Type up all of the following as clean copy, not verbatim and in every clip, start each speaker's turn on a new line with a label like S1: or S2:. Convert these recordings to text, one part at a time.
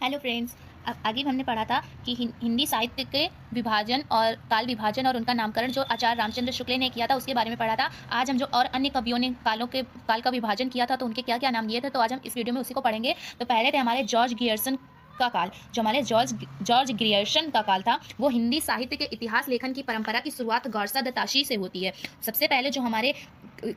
S1: Hello friends. अब आगे हमने पढ़ा था कि हिंदी साहित्य के विभाजन और काल विभाजन और उनका नामकरण जो आचार्य रामचंद्र शुक्ल ने किया था उसके बारे में पढ़ा था। आज हम जो और अन्य कवियों ने काल का विभाजन किया था तो उनके क्या क्या नाम दिए थे, तो आज हम इस वीडियो में उसी को पढ़ेंगे। तो पहले थे हमारे जॉर्ज गियर्सन का काल। जो हमारे जॉर्ज ग्रियर्सन का काल था वो हिंदी साहित्य के इतिहास लेखन की परंपरा की शुरुआत गार्सा दत्ताशी से होती है। सबसे पहले जो हमारे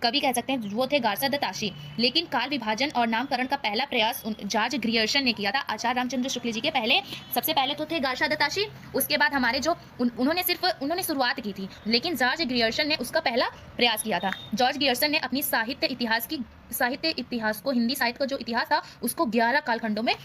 S1: कवि कह सकते हैं वो थे गार्सा दत्ताशी, लेकिन काल विभाजन और नामकरण का पहला प्रयास जॉर्ज ग्रियर्सन ने किया था। आचार्य रामचंद्र शुक्ल जी के पहले सबसे पहले तो थे गार्सा दत्ताशी, उसके बाद हमारे जो उन्होंने शुरुआत की थी, लेकिन जॉर्ज ग्रियर्सन ने उसका पहला प्रयास किया था। जॉर्ज ग्रियर्सन ने अपनी साहित्य इतिहास को, हिंदी साहित्य का जो इतिहास था उसको 11 कालखंडों में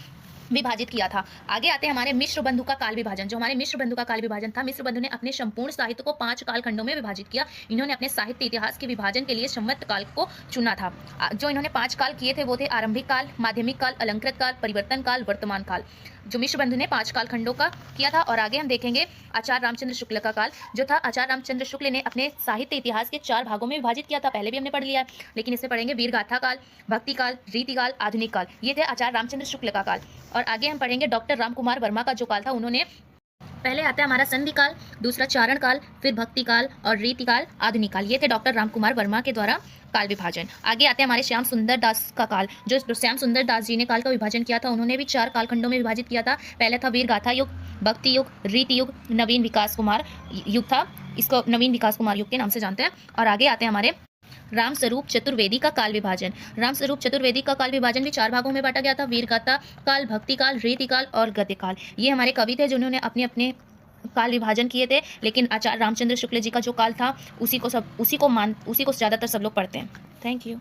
S1: विभाजित किया था। आगे आते हैं हमारे मिश्र बंधु का काल विभाजन। जो हमारे मिश्र बंधु का काल विभाजन था, मिश्र बंधु ने अपने संपूर्ण साहित्य को 5 कालखंडों में विभाजित किया। इन्होंने अपने साहित्य इतिहास के विभाजन के लिए संवत काल को चुना था। जो इन्होंने 5 काल किए थे वो थे आरंभिक काल, माध्यमिक काल, अलंकृत काल, परिवर्तन काल, वर्तमान काल। जो मिश्र बंधु ने 5 कालखंडों का किया था। और आगे हम देखेंगे आचार्य रामचंद्र शुक्ल का काल जो था। आचार्य रामचंद्र शुक्ल ने अपने साहित्य इतिहास के 4 भागों में विभाजित किया था, पहले भी हमने पढ़ लिया है, लेकिन इसमें पढ़ेंगे वीर गाथा काल, भक्ति काल, रीति काल, आधुनिक काल। ये थे आचार्य रामचंद्र शुक्ल का काल। और आगे हम पढ़ेंगे डॉक्टर रामकुमार वर्मा का जो काल था। उन्होंने पहले आता है हमारा संधि काल, दूसरा चारण काल, फिर भक्ति काल और रीति काल, आधुनिक काल। ये थे डॉक्टर रामकुमार वर्मा के द्वारा काल विभाजन। आगे आते हैं हमारे श्याम सुंदर दास का काल। जो श्याम सुंदर दास जी ने काल का विभाजन किया था, उन्होंने भी 4 कालखंडों में विभाजित किया था। पहला था वीर गाथा युग, भक्ति युग, रीति युग, नवीन विकास कुमार युग था। इसको नवीन विकास कुमार युग के नाम से जानते हैं। और आगे आते हैं हमारे राम स्वरूप चतुर्वेदी का काल विभाजन। राम स्वरूप चतुर्वेदी का काल विभाजन भी 4 भागों में बांटा गया था, वीर गाथा काल, भक्ति काल, रीति काल और गद्य काल। ये हमारे कवि थे जिन्होंने अपने अपने काल विभाजन किए थे, लेकिन आचार्य रामचंद्र शुक्ल जी का जो काल था उसी को ज़्यादातर सब लोग पढ़ते हैं। Thank you.